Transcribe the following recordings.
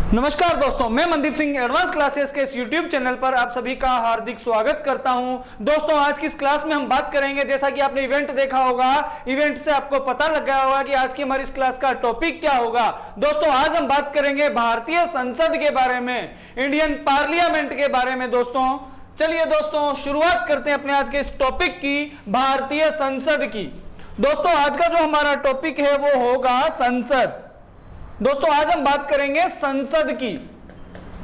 नमस्कार दोस्तों, मैं मनदीप सिंह एडवांस क्लासेस के इस YouTube चैनल पर आप सभी का हार्दिक स्वागत करता हूं। दोस्तों, आज की इस क्लास में हम बात करेंगे, जैसा कि आपने इवेंट देखा होगा, इवेंट से आपको पता लग गया होगा कि आज की हमारी इस क्लास का टॉपिक क्या होगा। दोस्तों, आज हम बात करेंगे भारतीय संसद के बारे में, इंडियन पार्लियामेंट के बारे में। दोस्तों चलिए दोस्तों शुरुआत करते हैं अपने आज के इस टॉपिक की, भारतीय संसद की। दोस्तों आज का जो हमारा टॉपिक है वो होगा संसद। दोस्तों आज हम बात करेंगे संसद की।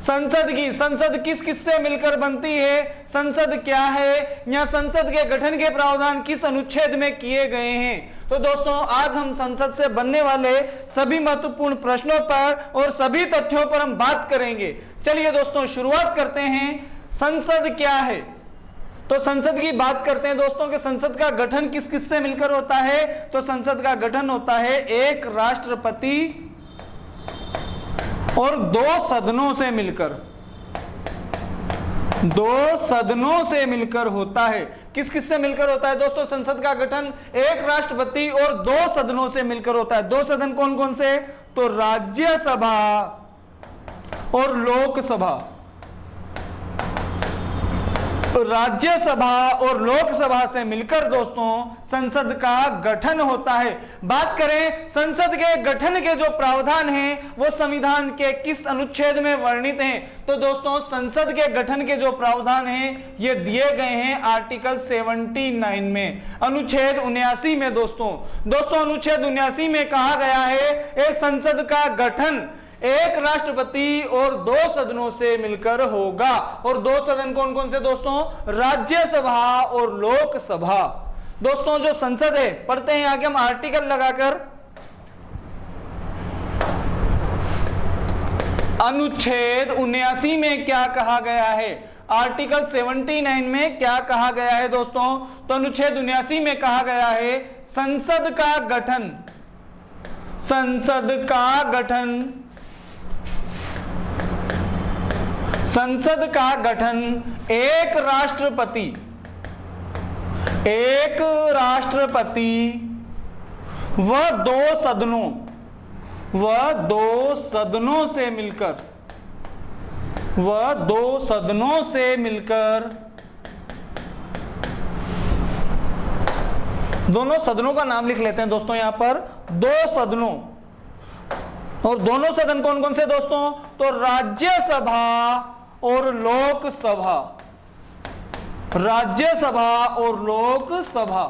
संसद किस किस से मिलकर बनती है, संसद क्या है, या संसद के गठन के प्रावधान किस अनुच्छेद में किए गए हैं। तो दोस्तों आज हम संसद से बनने वाले सभी महत्वपूर्ण प्रश्नों पर और सभी तथ्यों पर हम बात करेंगे। चलिए दोस्तों शुरुआत करते हैं। संसद क्या है, तो संसद की बात करते हैं दोस्तों कि संसद का गठन किस किस से मिलकर होता है। तो संसद का गठन होता है एक राष्ट्रपति और दो सदनों से मिलकर, दो सदनों से मिलकर होता है। किस किस से मिलकर होता है दोस्तों संसद का गठन? एक राष्ट्रपति और दो सदनों से मिलकर होता है। दो सदन कौन कौन से? तो राज्यसभा और लोकसभा। राज्यसभा और लोकसभा से मिलकर दोस्तों संसद का गठन होता है। बात करें संसद के गठन के जो प्रावधान हैं वो संविधान के किस अनुच्छेद में वर्णित हैं? तो दोस्तों संसद के गठन के जो प्रावधान हैं ये दिए गए हैं आर्टिकल 79 में, अनुच्छेद 79 में। दोस्तों अनुच्छेद 79 में कहा गया है एक संसद का गठन एक राष्ट्रपति और दो सदनों से मिलकर होगा। और दो सदन कौन कौन से दोस्तों? राज्यसभा और लोकसभा। दोस्तों जो संसद है, पढ़ते हैं आगे हम आर्टिकल लगाकर। अनुच्छेद 79 में क्या कहा गया है? आर्टिकल 79 में क्या कहा गया है दोस्तों? तो अनुच्छेद 79 में कहा गया है संसद का गठन, संसद का गठन एक राष्ट्रपति व दो सदनों से मिलकर दोनों सदनों का नाम लिख लेते हैं दोस्तों यहां पर, दो सदनों। और दोनों सदन कौन कौन से दोस्तों? तो राज्यसभा और लोकसभा, राज्यसभा और लोकसभा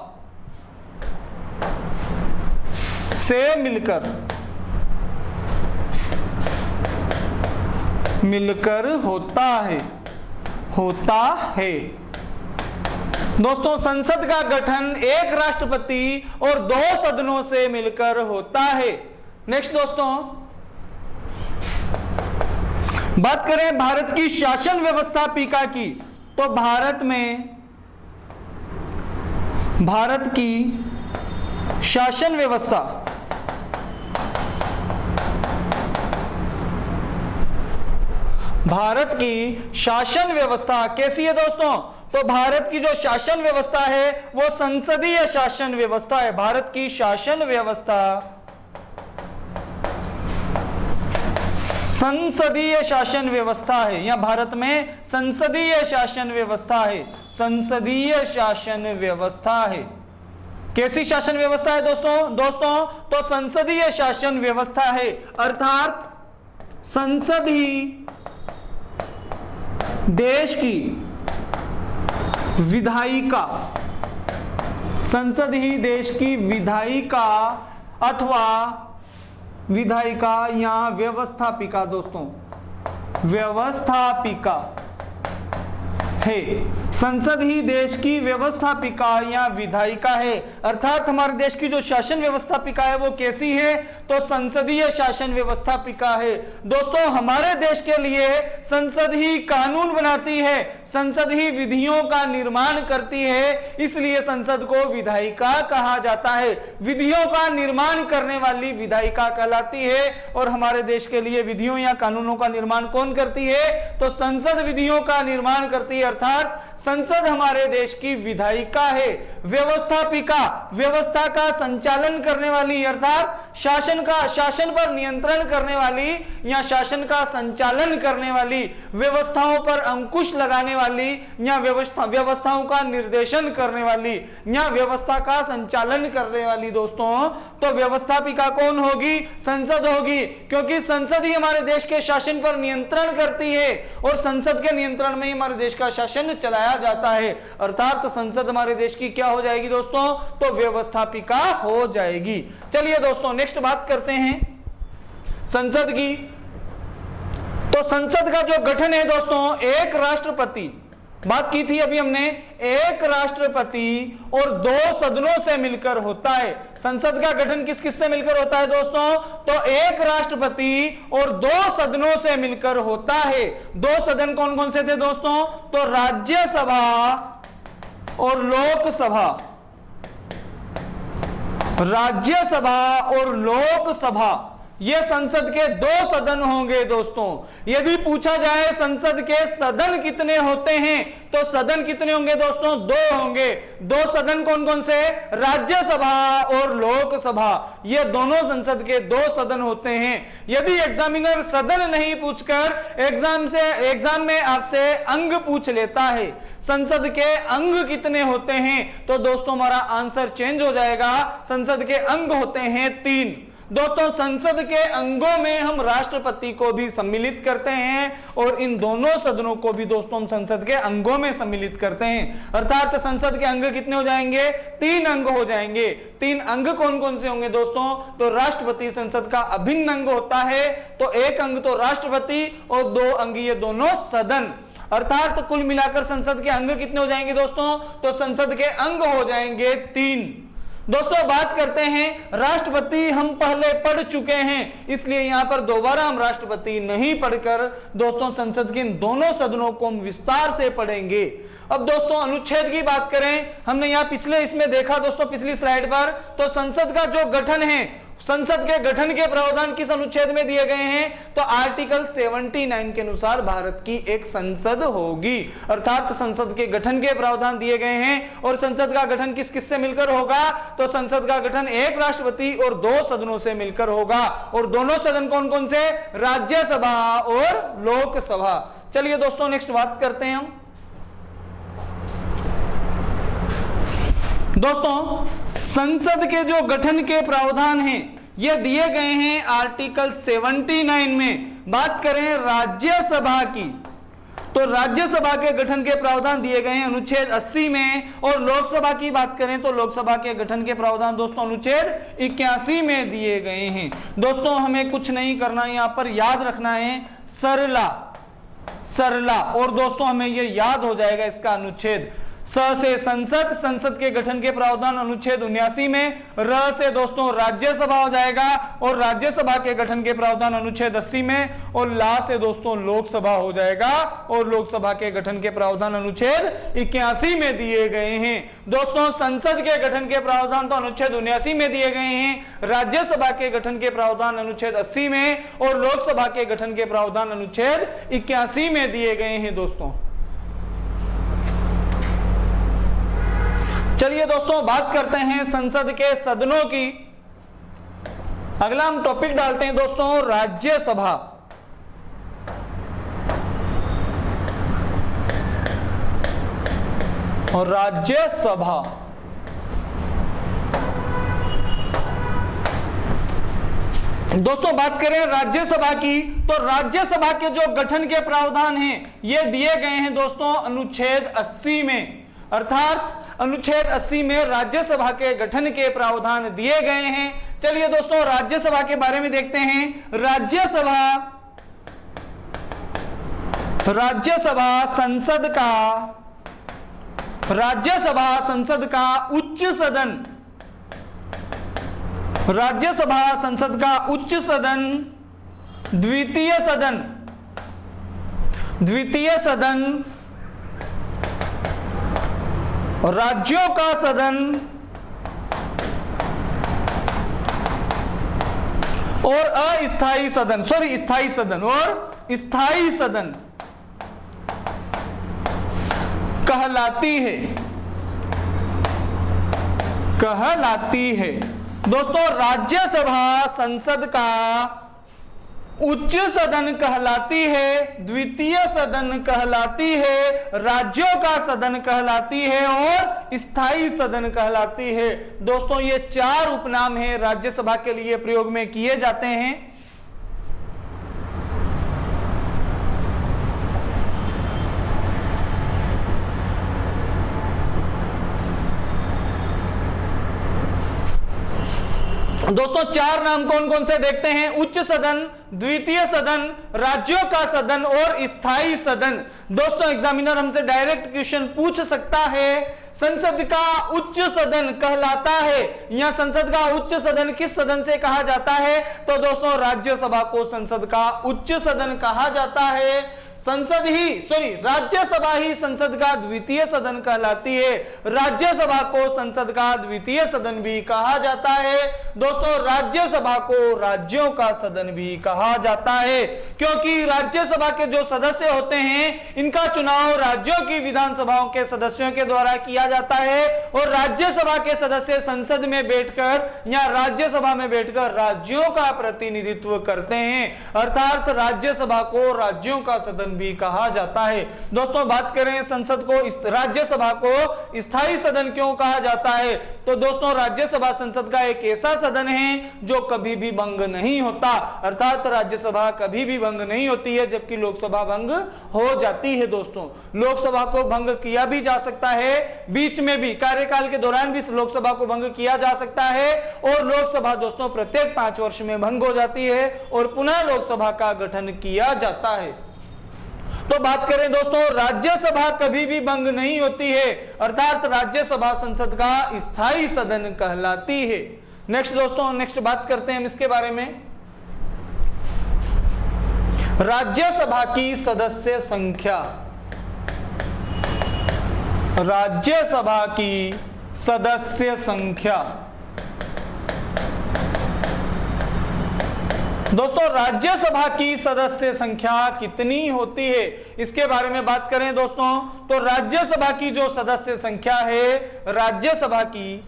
से मिलकर होता है। दोस्तों संसद का गठन एक राष्ट्रपति और दो सदनों से मिलकर होता है। नेक्स्ट दोस्तों बात करें भारत की शासन व्यवस्थापिका की। तो भारत की शासन व्यवस्था कैसी है दोस्तों? तो भारत की जो शासन व्यवस्था है वो संसदीय शासन व्यवस्था है। भारत की शासन व्यवस्था संसदीय शासन व्यवस्था है, या भारत में संसदीय शासन व्यवस्था है, संसदीय शासन व्यवस्था है। कैसी शासन व्यवस्था है दोस्तों? तो संसदीय शासन व्यवस्था है, अर्थात संसद ही देश की विधायिका, संसद ही देश की विधायिका अथवा विधायिका या व्यवस्थापिका, दोस्तों व्यवस्थापिका है। संसद ही देश की व्यवस्थापिका या विधायिका है, अर्थात हमारे देश की जो शासन व्यवस्थापिका है वो कैसी है? तो संसदीय शासन व्यवस्थापिका है। दोस्तों हमारे देश के लिए संसद ही कानून बनाती है, संसद ही विधियों का निर्माण करती है, इसलिए संसद को विधायिका कहा जाता है। विधियों का निर्माण करने वाली विधायिका कहलाती है। और हमारे देश के लिए विधियों या कानूनों का निर्माण कौन करती है? तो संसद विधियों का निर्माण करती है, अर्थात संसद हमारे देश की विधायिका है। व्यवस्थापिका व्यवस्था का संचालन करने वाली, अर्थात शासन पर नियंत्रण करने वाली या शासन का संचालन करने वाली, व्यवस्थाओं पर अंकुश लगाने वाली या व्यवस्थाओं का निर्देशन करने वाली या व्यवस्था का संचालन करने वाली दोस्तों, तो व्यवस्थापिका कौन होगी? संसद होगी, क्योंकि संसद ही हमारे देश के शासन पर नियंत्रण करती है और संसद के नियंत्रण में ही हमारे देश का शासन चलाया जाता है। अर्थात संसद हमारे देश की क्या हो जाएगी दोस्तों? तो व्यवस्थापिका हो जाएगी। चलिए दोस्तों नेक्स्ट बात करते हैं संसद की। तो संसद का जो गठन है दोस्तों, एक राष्ट्रपति, बात की थी अभी हमने, एक राष्ट्रपति और 2 सदनों से मिलकर होता है। संसद का गठन किस किस से मिलकर होता है दोस्तों? तो एक राष्ट्रपति और 2 सदनों से मिलकर होता है। 2 सदन कौन कौन से थे दोस्तों? तो राज्यसभा और लोकसभा। राज्यसभा और लोकसभा ये संसद के 2 सदन होंगे दोस्तों। यदि पूछा जाए संसद के सदन कितने होते हैं, तो सदन कितने होंगे दोस्तों? 2 होंगे। 2 सदन कौन कौन से? राज्यसभा और लोकसभा, ये दोनों संसद के 2 सदन होते हैं। यदि एग्जामिनर सदन नहीं पूछकर एग्जाम में आपसे अंग पूछ लेता है, संसद के अंग कितने होते हैं, तो दोस्तों हमारा आंसर चेंज हो जाएगा। संसद के अंग होते हैं 3। दोस्तों संसद के अंगों में हम राष्ट्रपति को भी सम्मिलित करते हैं और इन दोनों सदनों को भी दोस्तों हम संसद के अंगों में सम्मिलित करते हैं। अर्थात संसद के अंग कितने हो जाएंगे? 3 अंग हो जाएंगे। 3 अंग कौन कौन से होंगे दोस्तों? तो राष्ट्रपति संसद का अभिन्न अंग होता है, तो 1 अंग तो राष्ट्रपति और 2 अंग ये दोनों सदन। अर्थात तो कुल मिलाकर संसद के अंग कितने हो जाएंगे दोस्तों? तो संसद के अंग हो जाएंगे 3। दोस्तों बात करते हैं राष्ट्रपति, हम पहले पढ़ चुके हैं, इसलिए यहां पर दोबारा हम राष्ट्रपति नहीं पढ़कर दोस्तों संसद के इन दोनों सदनों को हम विस्तार से पढ़ेंगे। अब दोस्तों अनुच्छेद की बात करें, हमने यहां पिछले इसमें देखा दोस्तों, पिछली स्लाइड पर, तो संसद का जो गठन है, संसद के गठन के प्रावधान किस अनुच्छेद में दिए गए हैं? तो आर्टिकल 79 के अनुसार भारत की एक संसद होगी। अर्थात संसद के गठन के प्रावधान दिए गए हैं और संसद का गठन किस किस से मिलकर होगा? तो संसद का गठन एक राष्ट्रपति और 2 सदनों से मिलकर होगा। और दोनों सदन कौन कौन से? राज्यसभा और लोकसभा। चलिए दोस्तों नेक्स्ट बात करते हैं हम। दोस्तों संसद के जो गठन के प्रावधान हैं ये दिए गए हैं आर्टिकल 79 में। बात करें राज्यसभा की, तो राज्यसभा के गठन के प्रावधान दिए गए हैं अनुच्छेद 80 में, और लोकसभा की बात करें तो लोकसभा के गठन के प्रावधान दोस्तों अनुच्छेद 81 में दिए गए हैं। दोस्तों हमें कुछ नहीं करना है, यहां पर याद रखना है सरला, और दोस्तों हमें यह याद हो जाएगा इसका अनुच्छेद। स से संसद, संसद के गठन के प्रावधान अनुच्छेद 79 में। र से दोस्तों राज्यसभा हो जाएगा और राज्यसभा के गठन के प्रावधान अनुच्छेद 80 में। और ला से दोस्तों लोकसभा हो जाएगा और लोकसभा के गठन के प्रावधान अनुच्छेद 81 में दिए गए हैं। दोस्तों संसद के गठन के प्रावधान तो अनुच्छेद 79 में दिए गए हैं, राज्यसभा के गठन के प्रावधान अनुच्छेद 80 में और लोकसभा के गठन के प्रावधान अनुच्छेद 81 में दिए गए हैं दोस्तों। चलिए दोस्तों बात करते हैं संसद के सदनों की। अगला हम टॉपिक डालते हैं दोस्तों राज्यसभा। और राज्यसभा दोस्तों बात करें राज्यसभा की, तो राज्यसभा के जो गठन के प्रावधान हैं ये दिए गए हैं दोस्तों अनुच्छेद 80 में। अर्थात अनुच्छेद 80 में राज्यसभा के गठन के प्रावधान दिए गए हैं। चलिए दोस्तों राज्यसभा के बारे में देखते हैं। राज्यसभा संसद का उच्च सदन, राज्यसभा संसद का उच्च सदन, द्वितीय सदन, राज्यों का सदन और स्थायी सदन कहलाती है। दोस्तों राज्यसभा संसद का उच्च सदन कहलाती है, द्वितीय सदन कहलाती है, राज्यों का सदन कहलाती है और स्थायी सदन कहलाती है। दोस्तों ये 4 उपनाम हैं राज्यसभा के लिए प्रयोग में किए जाते हैं। दोस्तों 4 नाम कौन कौन से देखते हैं? उच्च सदन, द्वितीय सदन, राज्यों का सदन और स्थायी सदन। दोस्तों एग्जामिनर हमसे डायरेक्ट क्वेश्चन पूछ सकता है, संसद का उच्च सदन कहलाता है या संसद का उच्च सदन किस सदन से कहा जाता है? तो दोस्तों राज्यसभा को संसद का उच्च सदन कहा जाता है। राज्यसभा ही संसद का द्वितीय सदन कहलाती है। राज्यसभा को संसद का द्वितीय सदन भी कहा जाता है। दोस्तों राज्यसभा को राज्यों का सदन भी कहा जाता है, क्योंकि राज्यसभा के जो सदस्य होते हैं इनका चुनाव राज्यों की विधानसभाओं के सदस्यों के द्वारा किया जाता है और राज्यसभा के सदस्य संसद में बैठकर या राज्यसभा में बैठकर राज्यों का प्रतिनिधित्व करते हैं, अर्थात राज्यसभा को राज्यों का सदन भी कहा जाता है। दोस्तों बात करें संसद को, राज्यसभा को स्थायी सदन क्यों कहा जाता है? तो दोस्तों राज्यसभा संसद का एक ऐसा सदन है जो कभी भी भंग नहीं होता, अर्थात राज्यसभा कभी भी भंग नहीं होती है, जबकि लोकसभा भंग हो जाती है। दोस्तों लोकसभा को भंग किया भी जा सकता है, बीच में भी कार्यकाल के दौरान भी लोकसभा को भंग किया जा सकता है और लोकसभा दोस्तों प्रत्येक 5 वर्ष में भंग हो जाती है और पुनः लोकसभा का गठन किया जाता है। तो बात करें दोस्तों राज्यसभा कभी भी भंग नहीं होती है, अर्थात राज्यसभा संसद का स्थायी सदन कहलाती है। नेक्स्ट दोस्तों, नेक्स्ट बात करते हैं हम इसके बारे में। राज्यसभा की सदस्य संख्या, राज्यसभा की सदस्य संख्या। दोस्तों राज्यसभा की सदस्य संख्या कितनी होती है, इसके बारे में बात करें दोस्तों तो राज्यसभा की जो सदस्य संख्या है, राज्यसभा की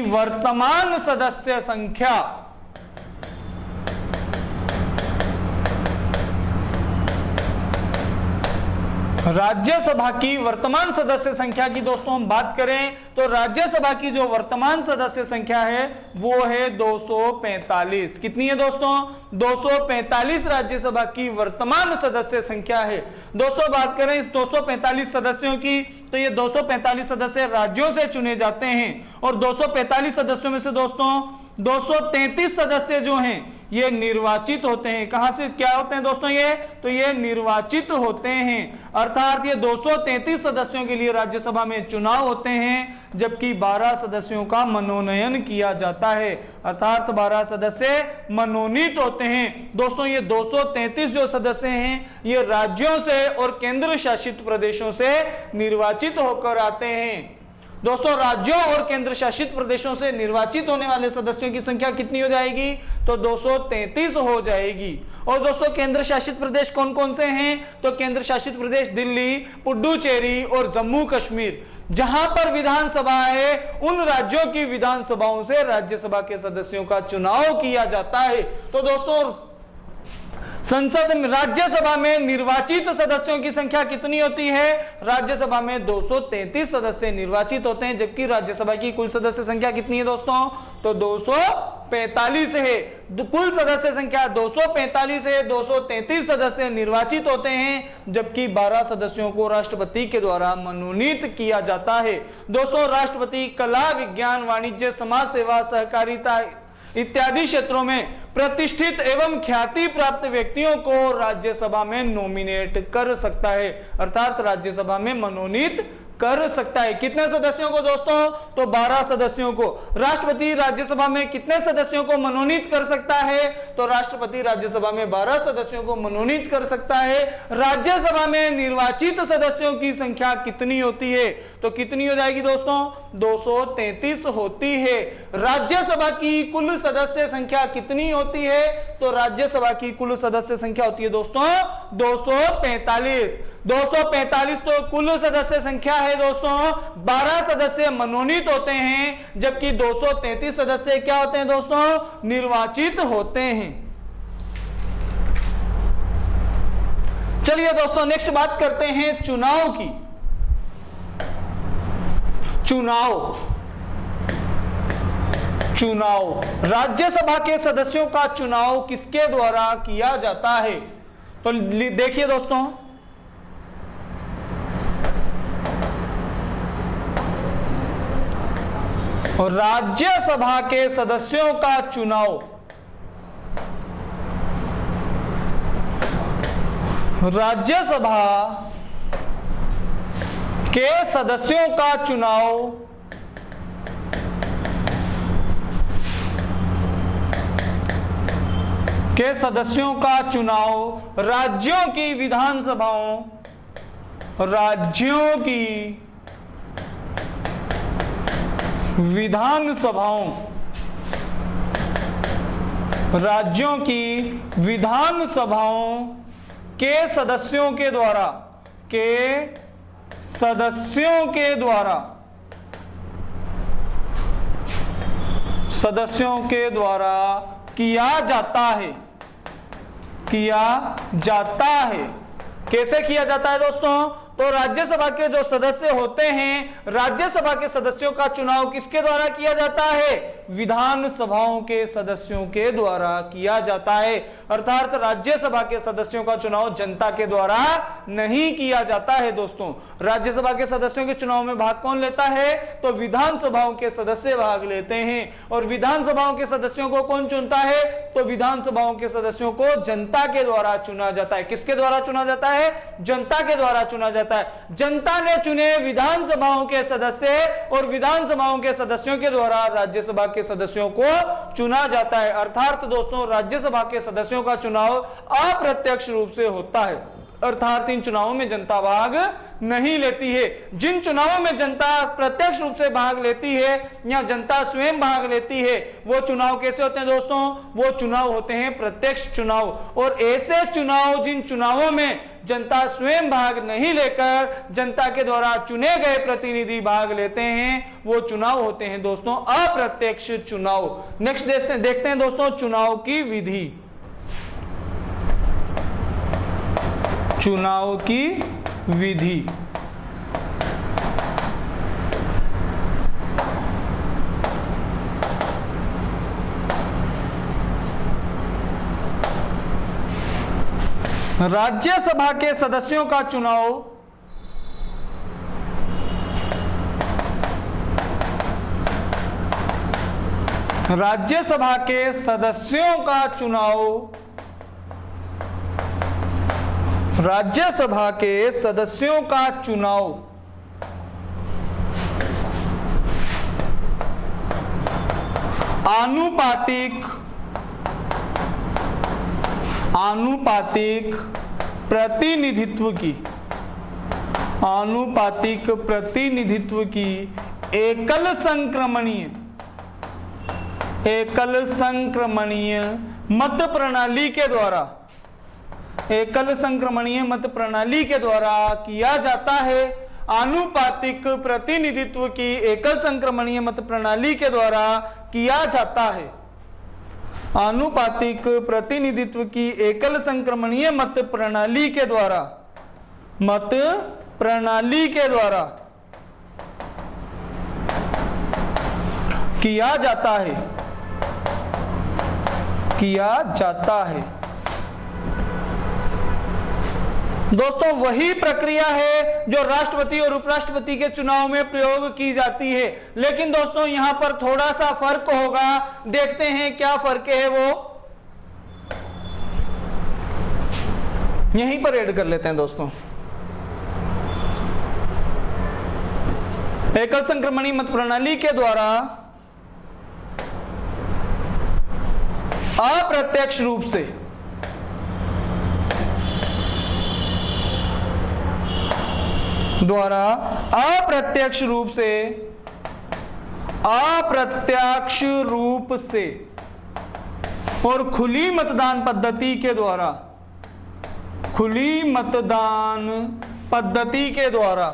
वर्तमान सदस्य संख्या, राज्यसभा की वर्तमान सदस्य संख्या की दोस्तों हम बात करें तो राज्यसभा की जो वर्तमान सदस्य संख्या है वो है 245। कितनी है दोस्तों? 245 राज्यसभा की वर्तमान सदस्य संख्या है। दोस्तों बात करें इस 245 सदस्यों की तो ये 245 सदस्य राज्यों से चुने जाते हैं और 245 सदस्यों में से दोस्तों 233 सदस्य जो हैं ये निर्वाचित होते हैं। कहां से क्या होते हैं दोस्तों? ये तो ये निर्वाचित होते हैं, अर्थात ये 233 सदस्यों के लिए राज्यसभा में चुनाव होते हैं, जबकि 12 सदस्यों का मनोनयन किया जाता है, अर्थात 12 सदस्य मनोनीत होते हैं। दोस्तों ये 233 जो सदस्य हैं ये राज्यों से और केंद्र शासित प्रदेशों से निर्वाचित होकर आते हैं। दोस्तों राज्यों और केंद्र शासित प्रदेशों से निर्वाचित होने वाले सदस्यों की संख्या कितनी हो जाएगी? तो 233 हो जाएगी। और दोस्तों केंद्र शासित प्रदेश कौन कौन से हैं? तो केंद्र शासित प्रदेश दिल्ली, पुडुचेरी और जम्मू कश्मीर। जहां पर विधानसभा है उन राज्यों की विधानसभाओं से राज्यसभा के सदस्यों का चुनाव किया जाता है। तो दोस्तों संसद में, राज्यसभा में निर्वाचित सदस्यों की संख्या कितनी होती है? राज्यसभा में 233 सदस्य निर्वाचित होते हैं, जबकि राज्यसभा की कुल सदस्य संख्या कितनी है दोस्तों? तो 245 है। कुल सदस्य संख्या 245 है, 233 सदस्य निर्वाचित होते हैं, जबकि 12 सदस्यों को राष्ट्रपति के द्वारा मनोनीत किया जाता है। दोस्तों राष्ट्रपति कला, विज्ञान, वाणिज्य, समाज सेवा, सहकारिता इत्यादि क्षेत्रों में प्रतिष्ठित एवं ख्याति प्राप्त व्यक्तियों को राज्यसभा में नॉमिनेट कर सकता है, अर्थात राज्यसभा में मनोनीत कर सकता है। कितने सदस्यों को दोस्तों? तो 12 सदस्यों को। राष्ट्रपति राज्यसभा में कितने सदस्यों को मनोनीत कर सकता है? तो राष्ट्रपति राज्यसभा में 12 सदस्यों को मनोनीत कर सकता है। राज्यसभा में निर्वाचित सदस्यों की संख्या कितनी होती है? तो कितनी हो जाएगी दोस्तों? 233 होती है। राज्यसभा की कुल सदस्य संख्या कितनी होती है? तो राज्यसभा की कुल सदस्य संख्या होती है दोस्तों 245। 245 तो कुल सदस्य संख्या है दोस्तों। 12 सदस्य मनोनीत होते हैं, जबकि 233 सदस्य क्या होते हैं दोस्तों? निर्वाचित होते हैं। चलिए दोस्तों नेक्स्ट बात करते हैं चुनाव की। चुनाव राज्यसभा के सदस्यों का चुनाव किसके द्वारा किया जाता है? तो देखिए दोस्तों, राज्यसभा के सदस्यों का चुनाव राज्यसभा के सदस्यों का चुनाव राज्यों की विधानसभाओं के सदस्यों के द्वारा किया जाता है। कैसे किया जाता है दोस्तों? तो राज्यसभा के जो सदस्य होते हैं, राज्यसभा के सदस्यों का चुनाव किसके द्वारा किया जाता है? विधानसभाओं के सदस्यों के द्वारा किया जाता है। अर्थात राज्यसभा के सदस्यों का चुनाव जनता के द्वारा नहीं किया जाता है दोस्तों। राज्यसभा के सदस्यों के चुनाव में भाग कौन लेता है? तो विधानसभाओं के सदस्य भाग लेते हैं। और विधानसभाओं के सदस्यों को कौन चुनता है? तो विधानसभाओं के सदस्यों को जनता के द्वारा चुना जाता है। किसके द्वारा चुना जाता है? जनता के द्वारा चुना जाता है। जनता ने चुने विधानसभाओं के सदस्य और विधानसभाओं के सदस्यों के द्वारा राज्यसभा के सदस्यों को चुना जाता है। अर्थात दोस्तों राज्यसभा के सदस्यों का चुनाव अप्रत्यक्ष रूप से होता है। अर्थात इन चुनावों में जनता भाग नहीं लेती है। जिन चुनावों में जनता प्रत्यक्ष रूप से भाग लेती है या जनता स्वयं भाग लेती है, वो चुनाव कैसे होते हैं दोस्तों? वो चुनाव होते हैं प्रत्यक्ष चुनाव। और ऐसे चुनाव, जिन चुनावों में जनता स्वयं भाग नहीं लेकर जनता के द्वारा चुने गए प्रतिनिधि भाग लेते हैं, वो चुनाव होते हैं दोस्तों अप्रत्यक्ष चुनाव। नेक्स्ट देखते हैं दोस्तों चुनाव की विधि। राज्यसभा के सदस्यों का चुनाव राज्यसभा के सदस्यों का चुनाव आनुपातिक प्रतिनिधित्व की एकल संक्रमणीय मत प्रणाली के द्वारा किया जाता है। आनुपातिक प्रतिनिधित्व की एकल संक्रमणीय मत प्रणाली के द्वारा किया जाता है। आनुपातिक प्रतिनिधित्व की एकल संक्रमणीय मत प्रणाली के द्वारा किया जाता है। दोस्तों वही प्रक्रिया है जो राष्ट्रपति और उपराष्ट्रपति के चुनाव में प्रयोग की जाती है, लेकिन दोस्तों यहां पर थोड़ा सा फर्क होगा। देखते हैं क्या फर्क है, वो यहीं पर ऐड कर लेते हैं दोस्तों। एकल संक्रमणीय मत प्रणाली के द्वारा अप्रत्यक्ष रूप से अप्रत्यक्ष रूप से और खुली मतदान पद्धति के द्वारा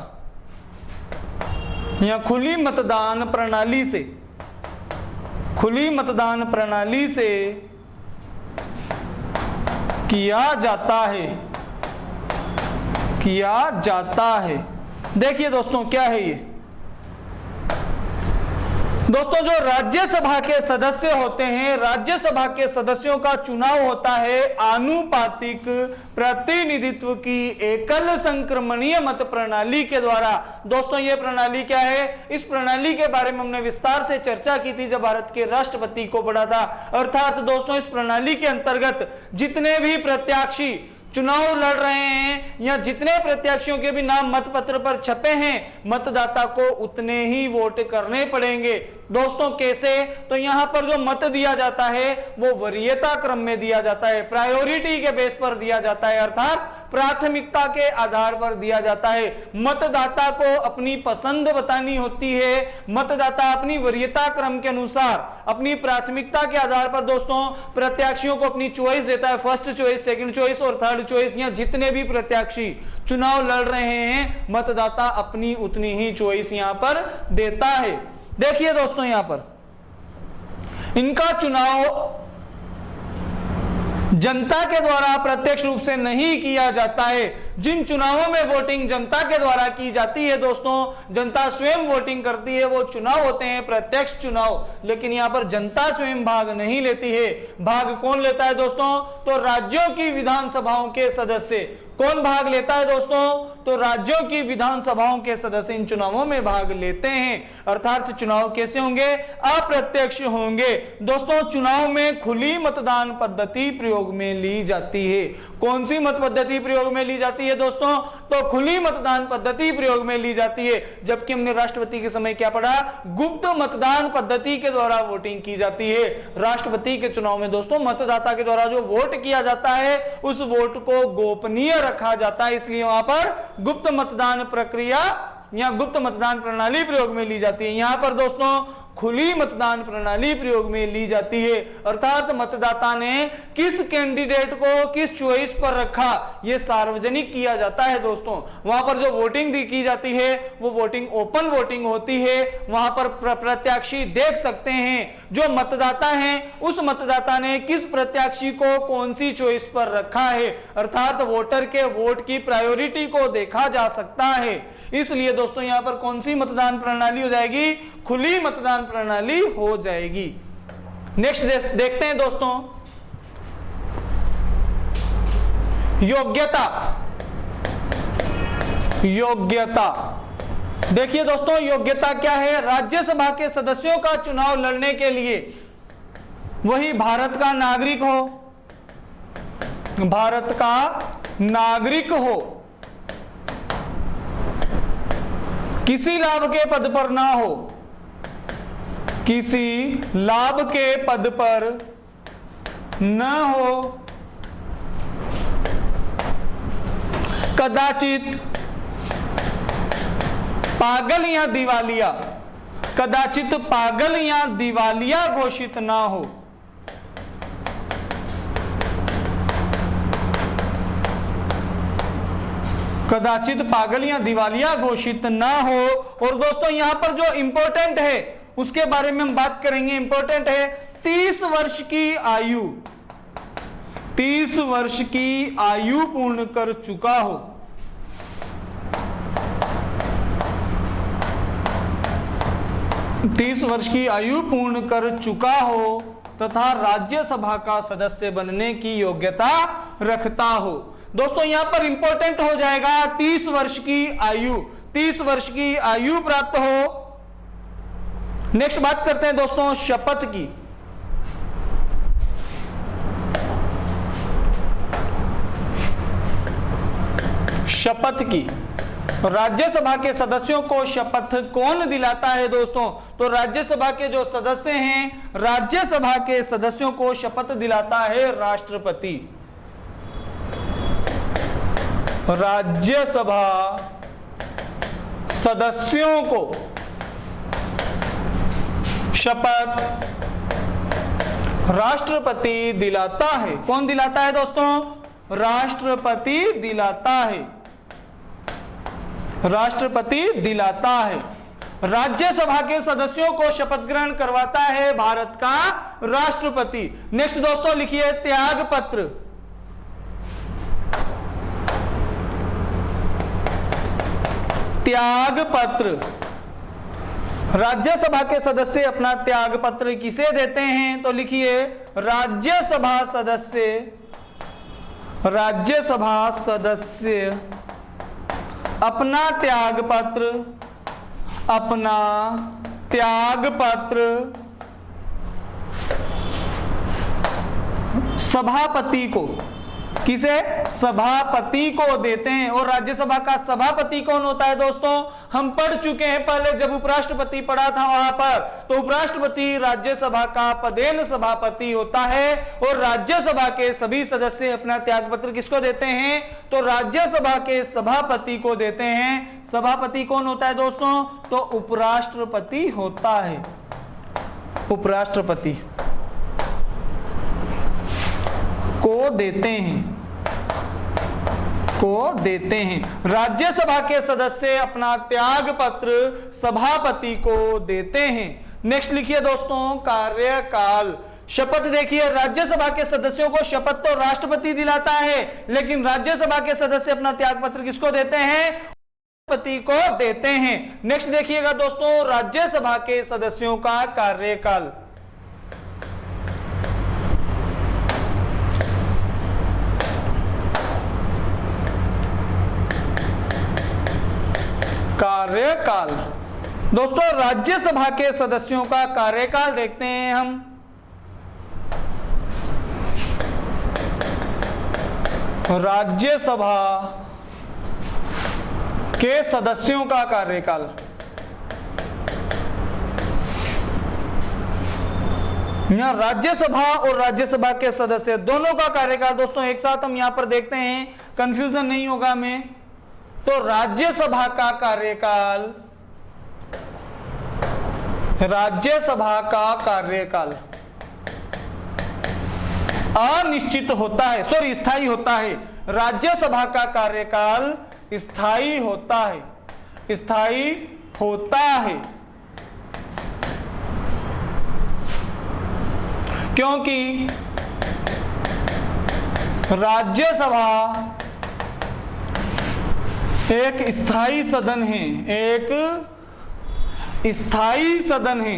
या खुली मतदान प्रणाली से किया जाता है। देखिए दोस्तों, क्या है ये दोस्तों, जो राज्यसभा के सदस्य होते हैं, राज्यसभा के सदस्यों का चुनाव होता है आनुपातिक प्रतिनिधित्व की एकल संक्रमणीय मत प्रणाली के द्वारा। दोस्तों, ये प्रणाली क्या है? इस प्रणाली के बारे में हमने विस्तार से चर्चा की थी जब भारत के राष्ट्रपति को पढ़ा था। अर्थात दोस्तों, इस प्रणाली के अंतर्गत जितने भी प्रत्याशी चुनाव लड़ रहे हैं या जितने प्रत्याशियों के भी नाम मतपत्र पर छपे हैं, मतदाता को उतने ही वोट करने पड़ेंगे। दोस्तों, कैसे? तो यहां पर जो मत दिया जाता है वो वरीयता क्रम में दिया जाता है, प्रायोरिटी के बेस पर दिया जाता है, अर्थात प्राथमिकता के आधार पर दिया जाता है। मतदाता को अपनी पसंद बतानी होती है। मतदाता अपनी वरीयता क्रम के अनुसार अपनी प्राथमिकता के आधार पर दोस्तों प्रत्याशियों को अपनी चॉइस देता है, फर्स्ट चॉइस, सेकंड चॉइस और थर्ड चॉइस। या जितने भी प्रत्याशी चुनाव लड़ रहे हैं, मतदाता अपनी उतनी ही चॉइस यहां पर देता है। देखिए दोस्तों, यहां पर इनका चुनाव जनता के द्वारा प्रत्यक्ष रूप से नहीं किया जाता है। जिन चुनावों में वोटिंग जनता के द्वारा की जाती है दोस्तों, जनता स्वयं वोटिंग करती है, वो चुनाव होते हैं प्रत्यक्ष चुनाव। लेकिन यहां पर जनता स्वयं भाग नहीं लेती है। भाग कौन लेता है दोस्तों? तो राज्यों की विधानसभाओं के सदस्य। कौन भाग लेता है दोस्तों? तो राज्यों की विधानसभाओं के सदस्य इन चुनावों में भाग लेते हैं। अर्थात चुनाव कैसे होंगे? अप्रत्यक्ष होंगे। दोस्तों, चुनाव में खुली मतदान पद्धति प्रयोग में ली जाती है। कौन सी मत पद्धति प्रयोग में ली जाती है दोस्तों? तो खुली मतदान पद्धति प्रयोग में ली जाती है। जबकि हमने राष्ट्रपति के समय क्या पढ़ा? गुप्त मतदान पद्धति के द्वारा वोटिंग की जाती है। राष्ट्रपति के चुनाव में दोस्तों मतदाता के द्वारा जो वोट किया जाता है उस वोट को गोपनीय रखा जाता है, इसलिए वहां पर गुप्त मतदान प्रक्रिया या गुप्त मतदान प्रणाली प्रयोग में ली जाती है। यहां पर दोस्तों खुली मतदान प्रणाली प्रयोग में ली जाती है। अर्थात मतदाता ने किस कैंडिडेट को किस चॉइस पर रखा, यह सार्वजनिक किया जाता है दोस्तों। वहां पर जो वोटिंग की जाती है वो वोटिंग ओपन वोटिंग होती है। वहां पर प्रत्याशी देख सकते हैं जो मतदाता हैं उस मतदाता ने किस प्रत्याशी को कौन सी चॉइस पर रखा है। अर्थात वोटर के वोट की प्रायोरिटी को देखा जा सकता है। इसलिए दोस्तों यहां पर कौन सी मतदान प्रणाली हो जाएगी? खुली मतदान प्रणाली हो जाएगी। नेक्स्ट देखते हैं दोस्तों, योग्यता। देखिए दोस्तों, योग्यता क्या है? राज्यसभा के सदस्यों का चुनाव लड़ने के लिए वही भारत का नागरिक हो, किसी लाभ के पद पर ना हो, किसी लाभ के पद पर न हो, कदाचित पागल या दिवालिया घोषित ना हो, कदाचित पागल या दिवालिया घोषित ना हो। और दोस्तों यहां पर जो इंपॉर्टेंट है उसके बारे में हम बात करेंगे। इंपॉर्टेंट है 30 वर्ष की आयु, 30 वर्ष की आयु पूर्ण कर चुका हो, 30 वर्ष की आयु पूर्ण कर चुका हो तथा राज्यसभा का सदस्य बनने की योग्यता रखता हो। दोस्तों यहां पर इंपॉर्टेंट हो जाएगा 30 वर्ष की आयु, 30 वर्ष की आयु प्राप्त हो। नेक्स्ट बात करते हैं दोस्तों शपथ की। राज्यसभा के सदस्यों को शपथ कौन दिलाता है दोस्तों? तो राज्यसभा के जो सदस्य हैं, राज्यसभा के सदस्यों को शपथ दिलाता है राष्ट्रपति। राज्यसभा सदस्यों को शपथ राष्ट्रपति दिलाता है। कौन दिलाता है दोस्तों? राष्ट्रपति दिलाता है। राष्ट्रपति दिलाता है। राज्यसभा के सदस्यों को शपथ ग्रहण करवाता है भारत का राष्ट्रपति। नेक्स्ट दोस्तों लिखिए त्याग पत्र। त्याग पत्र। राज्यसभा के सदस्य अपना त्याग पत्र किसे देते हैं? तो लिखिए राज्यसभा सदस्य, राज्यसभा सदस्य अपना त्याग पत्र, अपना त्याग पत्र सभापति को, किसे? सभापति को देते हैं। और राज्यसभा का सभापति कौन होता है दोस्तों? हम पढ़ चुके हैं पहले, जब उपराष्ट्रपति पढ़ा था वहां पर, तो उपराष्ट्रपति राज्यसभा का पदेन सभापति होता है। और राज्यसभा के सभी सदस्य अपना त्यागपत्र किसको देते हैं? तो राज्यसभा के सभापति को देते हैं। सभापति कौन होता है दोस्तों? तो उपराष्ट्रपति होता है। उपराष्ट्रपति को देते हैं, को देते हैं। राज्यसभा के सदस्य अपना त्याग पत्र सभापति को देते हैं। नेक्स्ट लिखिए दोस्तों कार्यकाल। शपथ देखिए, राज्यसभा के सदस्यों को शपथ तो राष्ट्रपति दिलाता है, लेकिन राज्यसभा के सदस्य अपना त्याग पत्र किसको देते हैं? राष्ट्रपति को देते हैं। नेक्स्ट देखिएगा दोस्तों राज्यसभा के सदस्यों का कार्यकाल। कार्यकाल दोस्तों राज्यसभा के सदस्यों का कार्यकाल देखते हैं हम। राज्यसभा के सदस्यों का कार्यकाल। यहां राज्यसभा और राज्यसभा के सदस्य दोनों का कार्यकाल दोस्तों एक साथ हम यहां पर देखते हैं, कंफ्यूजन नहीं होगा हमें। तो राज्यसभा का कार्यकाल, राज्यसभा का कार्यकाल अनिश्चित होता है, सॉरी स्थायी होता है। राज्यसभा का कार्यकाल स्थायी होता है, स्थायी होता है, क्योंकि राज्यसभा एक स्थायी सदन है, एक स्थायी सदन है।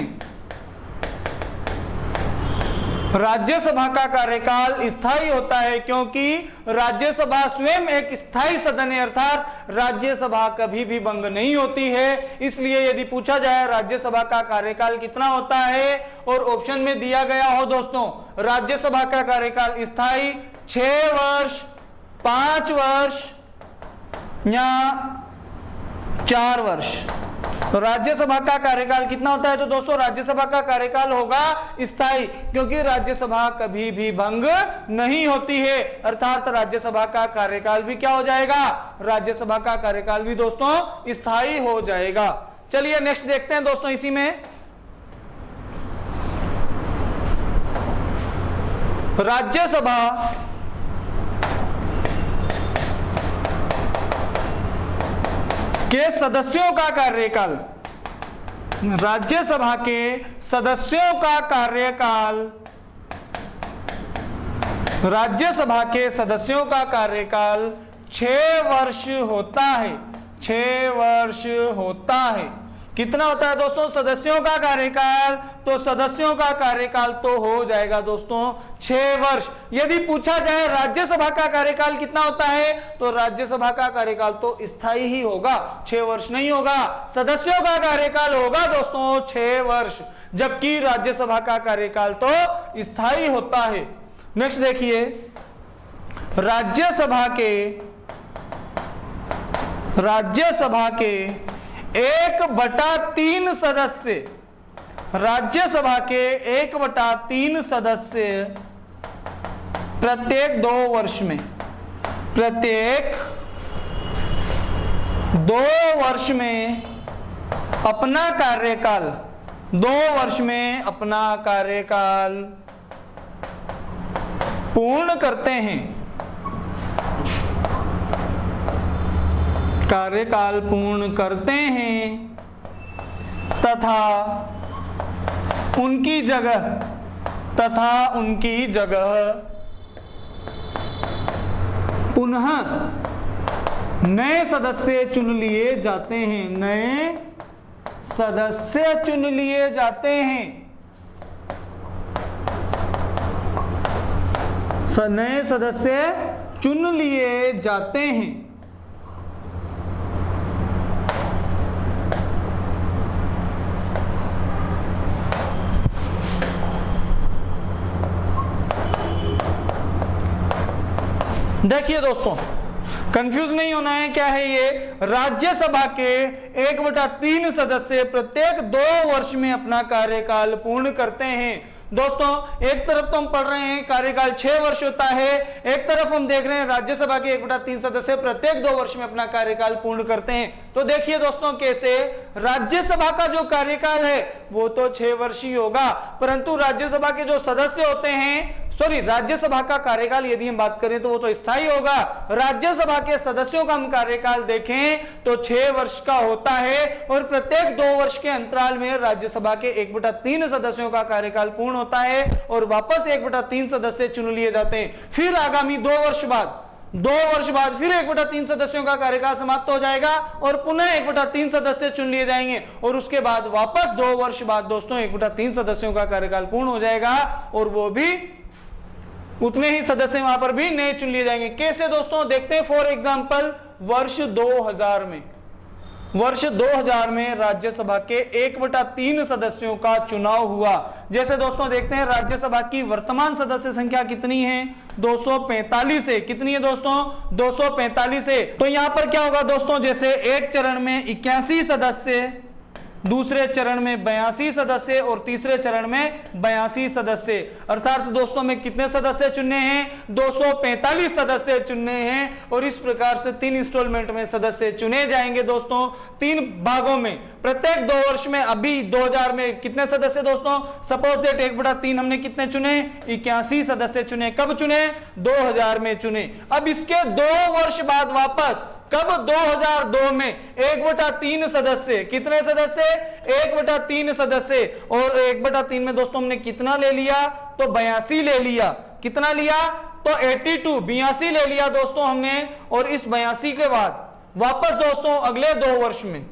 राज्यसभा का कार्यकाल स्थायी होता है क्योंकि राज्यसभा स्वयं एक स्थायी सदन है, अर्थात राज्यसभा कभी भी भंग नहीं होती है। इसलिए यदि पूछा जाए राज्यसभा का कार्यकाल कितना होता है और ऑप्शन में दिया गया हो दोस्तों राज्यसभा का कार्यकाल स्थायी 6 वर्ष, 5 वर्ष या 4 वर्ष, तो राज्यसभा का कार्यकाल कितना होता है? तो दोस्तों राज्यसभा का कार्यकाल होगा स्थायी, क्योंकि राज्यसभा कभी भी भंग नहीं होती है, अर्थात राज्यसभा का कार्यकाल भी क्या हो जाएगा? राज्यसभा का कार्यकाल भी दोस्तों स्थायी हो जाएगा। चलिए नेक्स्ट देखते हैं दोस्तों इसी में। राज्यसभा के सदस्यों का कार्यकाल, राज्यसभा के सदस्यों का कार्यकाल, राज्यसभा के सदस्यों का कार्यकाल 6 वर्ष होता है, 6 वर्ष होता है। कितना होता है दोस्तों सदस्यों का कार्यकाल? तो सदस्यों का कार्यकाल तो हो जाएगा दोस्तों 6 वर्ष। यदि पूछा जाए राज्यसभा का कार्यकाल कितना होता है, तो राज्यसभा का कार्यकाल तो स्थायी ही होगा, 6 वर्ष नहीं होगा। सदस्यों का कार्यकाल होगा दोस्तों 6 वर्ष, जबकि राज्यसभा का कार्यकाल तो स्थायी होता है। नेक्स्ट देखिए, राज्यसभा के राज्यसभा के 1/3 सदस्य, राज्यसभा के 1/3 सदस्य प्रत्येक 2 वर्ष में, प्रत्येक 2 वर्ष में अपना कार्यकाल, 2 वर्ष में अपना कार्यकाल पूर्ण करते हैं, कार्यकाल पूर्ण करते हैं तथा उनकी जगह पुनः नए सदस्य चुन लिए जाते हैं, नए सदस्य चुन लिए जाते हैं, नए सदस्य चुन लिए जाते हैं। देखिए दोस्तों, कंफ्यूज नहीं होना है, क्या है ये? राज्यसभा के 1/3 सदस्य प्रत्येक 2 वर्ष में अपना कार्यकाल पूर्ण करते हैं। दोस्तों, एक तरफ तो हम पढ़ रहे हैं कार्यकाल 6 वर्ष होता है, एक तरफ हम देख रहे हैं राज्यसभा के 1/3 सदस्य प्रत्येक 2 वर्ष में अपना कार्यकाल पूर्ण करते हैं। तो देखिए दोस्तों, कैसे राज्यसभा का जो कार्यकाल है वो तो 6 वर्ष ही होगा, परंतु राज्यसभा के जो सदस्य होते हैं, राज्यसभा का कार्यकाल यदि हम बात करें तो वो तो स्थायी होगा। राज्यसभा के सदस्यों का हम कार्यकाल देखें तो 6 वर्ष का होता है और प्रत्येक 2 वर्ष के अंतराल में राज्यसभा के 1/3 सदस्यों का कार्यकाल पूर्ण होता है और वापस 1/3 सदस्य चुन लिए जाते हैं। फिर आगामी 2 वर्ष बाद फिर 1/3 सदस्यों का कार्यकाल समाप्त हो जाएगा और पुनः 1/3 सदस्य चुन लिए जाएंगे और उसके बाद वापस 2 वर्ष बाद दोस्तों 1/3 सदस्यों का कार्यकाल पूर्ण हो जाएगा और वो भी उतने ही सदस्य वहां पर भी नए चुन लिए जाएंगे। कैसे दोस्तों, देखते हैं। फॉर एग्जांपल वर्ष 2000 में राज्यसभा के 1/3 सदस्यों का चुनाव हुआ। जैसे दोस्तों देखते हैं राज्यसभा की वर्तमान सदस्य संख्या कितनी है? 245 है। कितनी है दोस्तों? 245 है। तो यहां पर क्या होगा दोस्तों, जैसे एक चरण में 81 सदस्य, दूसरे चरण में 82 सदस्य और तीसरे चरण में 82 सदस्य, अर्थात दोस्तों में कितने सदस्य चुनने हैं? 245 सदस्य चुनने हैं और इस प्रकार से 3 इंस्टॉलमेंट में सदस्य चुने जाएंगे दोस्तों, 3 भागों में प्रत्येक 2 वर्ष में। अभी 2000 में कितने सदस्य दोस्तों? सपोज दैट 1/3 हमने कितने चुने? 81 सदस्य चुने। कब चुने? 2000 में चुने। अब इसके 2 वर्ष बाद वापस कब? 2002 में 1/3 सदस्य, कितने सदस्य? 1/3 सदस्य और 1/3 में दोस्तों हमने कितना ले लिया? तो 82 ले लिया। कितना लिया? तो 82 ले लिया दोस्तों हमने। और इस 82 के बाद वापस दोस्तों अगले 2 वर्ष में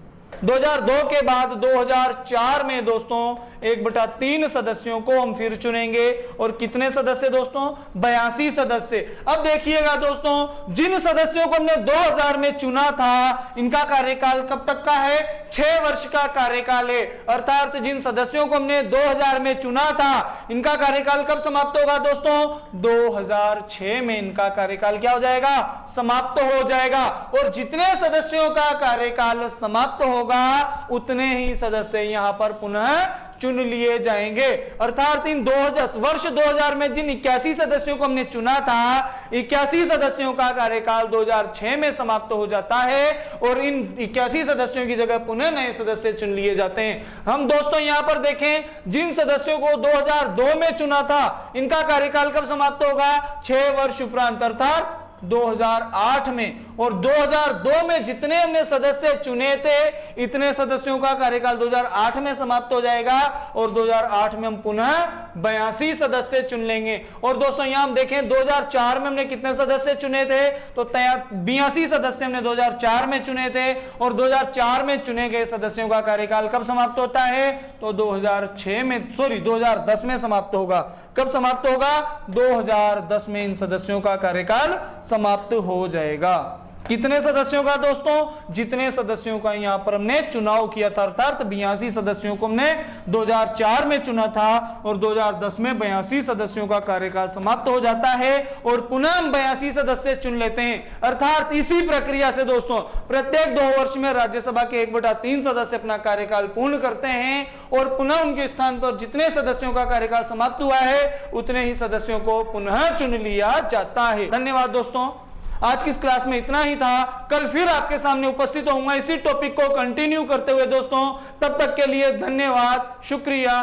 2002 के बाद 2004 में दोस्तों 1/3 सदस्यों को हम फिर चुनेंगे और कितने सदस्य दोस्तों? 82 सदस्य। अब देखिएगा दोस्तों, जिन सदस्यों को हमने 2000 में चुना था इनका कार्यकाल कब तक का है? 6 वर्ष का कार्यकाल है। अर्थात जिन सदस्यों को हमने 2000 में चुना था इनका कार्यकाल कब समाप्त होगा दोस्तों? 2006 में इनका कार्यकाल क्या हो जाएगा? समाप्त हो जाएगा। और जितने सदस्यों का कार्यकाल समाप्त होगा उतने ही सदस्य यहां पर पुनः चुन लिए जाएंगे। अर्थात इन वर्ष 2000 में जिन 81 सदस्यों को हमने चुना था, 81 सदस्यों का कार्यकाल 2006 में समाप्त हो जाता है और इन 81 सदस्यों की जगह पुनः नए सदस्य चुन लिए जाते हैं। हम दोस्तों यहां पर देखें, जिन सदस्यों को 2002 में चुना था इनका कार्यकाल कब समाप्त होगा? 6 वर्ष उपरांत, अर्थात 2008 में। और 2002 में जितने हमने सदस्य चुने थे इतने सदस्यों का कार्यकाल 2008 में समाप्त हो जाएगा और 2008 में हम पुनः 82 सदस्य चुन लेंगे। और दोस्तों यहां हम देखें 2004 में हमने कितने सदस्य चुने थे? तो 82 सदस्य हमने 2004 में चुने थे और 2004 में चुने गए सदस्यों का कार्यकाल कब समाप्त होता है? तो 2010 में समाप्त होगा। कब समाप्त होगा? 2010 में इन सदस्यों का कार्यकाल समाप्त हो जाएगा। कितने सदस्यों का दोस्तों? जितने सदस्यों का यहां पर हमने चुनाव किया था, अर्थात 82 सदस्यों को हमने 2004 में चुना था और 2010 में 82 सदस्यों का कार्यकाल समाप्त हो जाता है और पुनः हम 82 सदस्य चुन लेते हैं। अर्थात इसी प्रक्रिया से दोस्तों प्रत्येक 2 वर्ष में राज्यसभा के 1/3 सदस्य अपना कार्यकाल पूर्ण करते हैं और पुनः उनके स्थान पर जितने सदस्यों का कार्यकाल समाप्त हुआ है उतने ही सदस्यों को पुनः चुन लिया जाता है। धन्यवाद दोस्तों, आज की इस क्लास में इतना ही था। कल फिर आपके सामने उपस्थित होऊंगा इसी टॉपिक को कंटिन्यू करते हुए दोस्तों। तब तक के लिए धन्यवाद, शुक्रिया।